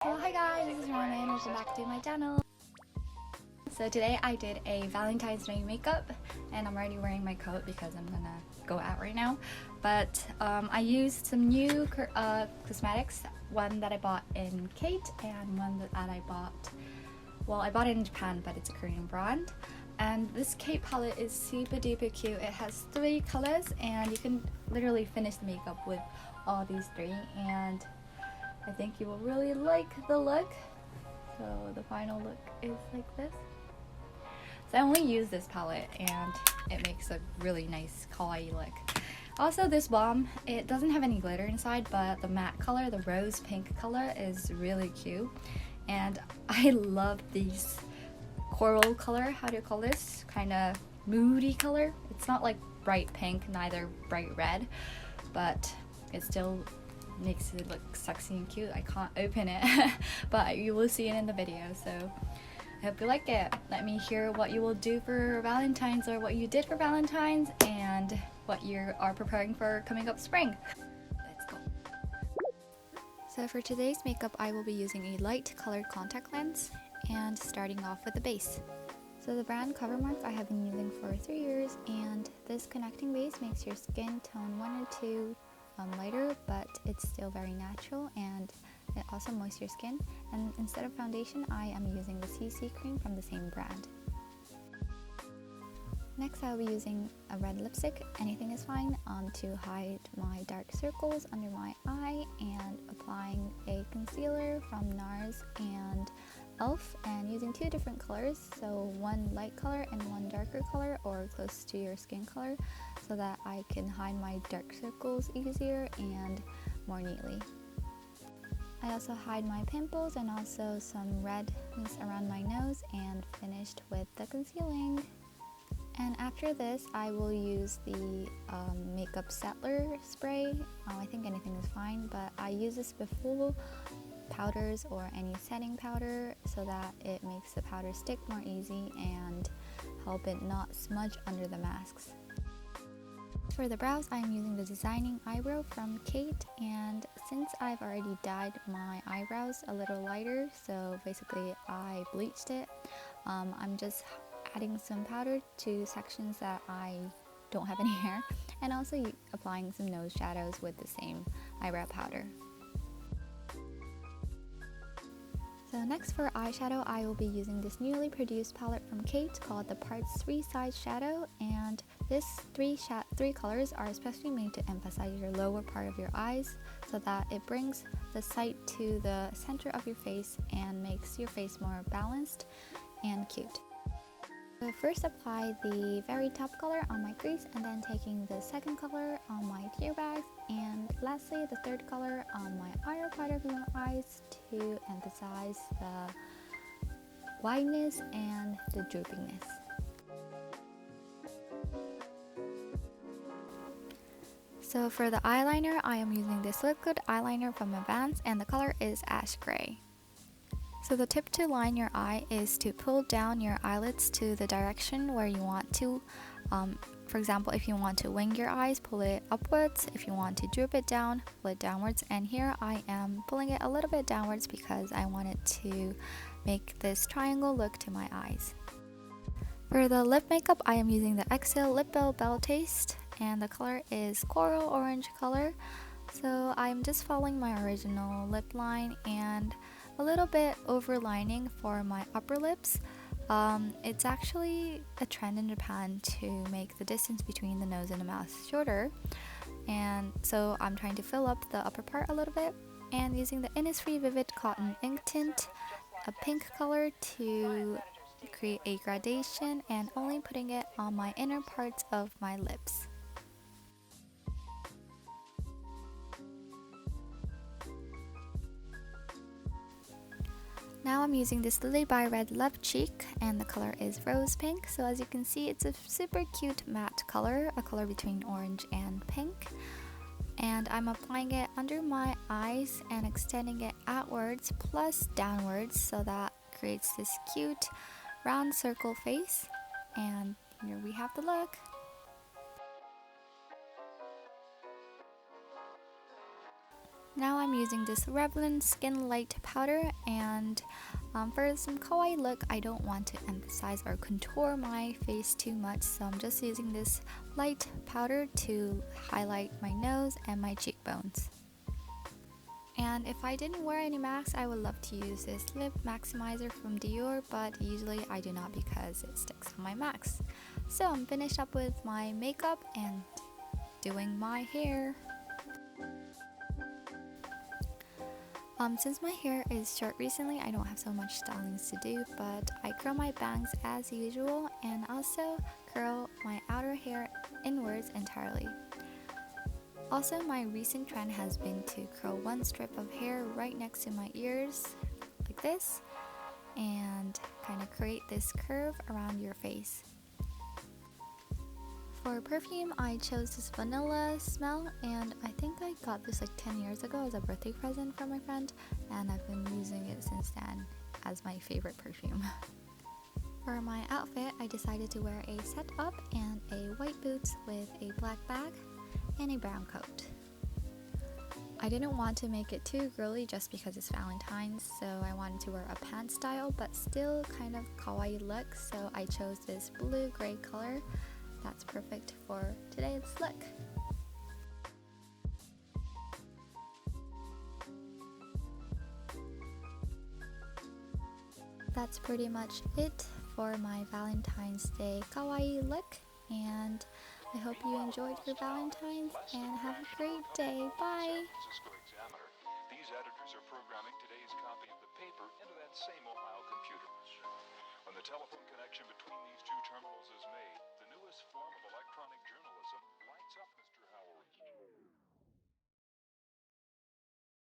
So hi guys, this is Rana and welcome back to my channel. So today I did a Valentine's Day makeup and I'm already wearing my coat because I'm gonna go out right now. But I used some new cosmetics, one that I bought in Kate and one that I bought, well I bought it in Japan but it's a Korean brand. And this Kate palette is super duper cute. It has 3 colors and you can literally finish the makeup with all these 3, and I think you will really like the look. So the final look is like this. So I only use this palette and it makes a really nice kawaii look. Also this balm, it doesn't have any glitter inside, but the matte color, the rose pink color is really cute. And I love these coral color, how do you call this? Kind of moody color. It's not like bright pink, neither bright red, but it still makes it look sexy and cute. I can't open it, but you will see it in the video. So I hope you like it. Let me hear what you will do for Valentine's, or what you did for Valentine's, and what you are preparing for coming up spring. Let's go. So for today's makeup, I will be using a light colored contact lens and starting off with the base. So the brand Covermark I have been using for 3 years, and this connecting base makes your skin tone 1 or 2 lighter, but it's still very natural, and it also moists your skin. And instead of foundation, I am using the CC cream from the same brand. Next, I'll be using a red lipstick, anything is fine, to hide my dark circles under my eye, and applying a concealer from NARS and e.l.f. and using 2 different colors, so one light color and one darker color, or close to your skin color, so that I can hide my dark circles easier and more neatly. I also hide my pimples and also some redness around my nose, and finished with the concealing. And after this, I will use the makeup settler spray. I think anything is fine, but I use this before powders or any setting powder, so that it makes the powder stick more easy and help it not smudge under the masks. For the brows, I am using the Designing Eyebrow from Kate, and since I've already dyed my eyebrows a little lighter, so basically I bleached it, I'm just adding some powder to sections that I don't have any hair, and also applying some nose shadows with the same eyebrow powder. So next for eyeshadow, I will be using this newly produced palette from Kate called the Parts 3 Size Shadow, and this 3 colors are especially made to emphasize your lower part of your eyes, so that it brings the sight to the center of your face and makes your face more balanced and cute. So first apply the very top color on my crease, and then taking the second color on my tear bags, and lastly the third color on my outer part of my eyes to emphasize the wideness and the droopiness. So for the eyeliner, I am using this liquid eyeliner from Advance, and the color is ash gray. So the tip to line your eye is to pull down your eyelids to the direction where you want to. For example, if you want to wing your eyes, pull it upwards. If you want to droop it down, pull it downwards. And here I am pulling it a little bit downwards because I wanted to make this triangle look to my eyes. For the lip makeup, I am using the Exhale Lip Bell Taste, and the color is coral orange color. So I'm just following my original lip line and a little bit overlining for my upper lips. It's actually a trend in Japan to make the distance between the nose and the mouth shorter, and so I'm trying to fill up the upper part a little bit, and using the Innisfree Vivid Cotton Ink Tint, a pink color, to create a gradation, and only putting it on my inner parts of my lips. Now I'm using this Lily by Red Love Cheek, and the color is rose pink. So as you can see, it's a super cute matte color, a color between orange and pink. And I'm applying it under my eyes and extending it outwards plus downwards, so that creates this cute round circle face. And here we have the look. Now I'm using this Revlon Skin Light Powder, and for some kawaii look, I don't want to emphasize or contour my face too much, so I'm just using this light powder to highlight my nose and my cheekbones. And if I didn't wear any masks, I would love to use this lip maximizer from Dior, but usually I do not because it sticks on my mask. So I'm finished up with my makeup and doing my hair. Since my hair is short recently, I don't have so much stylings to do, but I curl my bangs as usual and also curl my outer hair inwards entirely. Also, my recent trend has been to curl one strip of hair right next to my ears, like this, and kind of create this curve around your face. For perfume, I chose this vanilla smell, and I think I got this like 10 years ago as a birthday present from my friend, and I've been using it since then as my favorite perfume. For my outfit, I decided to wear a set up and a white boots with a black bag and a brown coat. I didn't want to make it too girly just because it's Valentine's, so I wanted to wear a pants style but still kind of kawaii look, so I chose this blue-gray color. That's perfect for today's look. That's pretty much it for my Valentine's Day kawaii look, and I hope you enjoyed your Valentine's and have a great day. Bye! These editors are programming today's copy of the paper into that same Ohio computer. When the telephone connection between these two terminals is made, the newest form of electronic journalism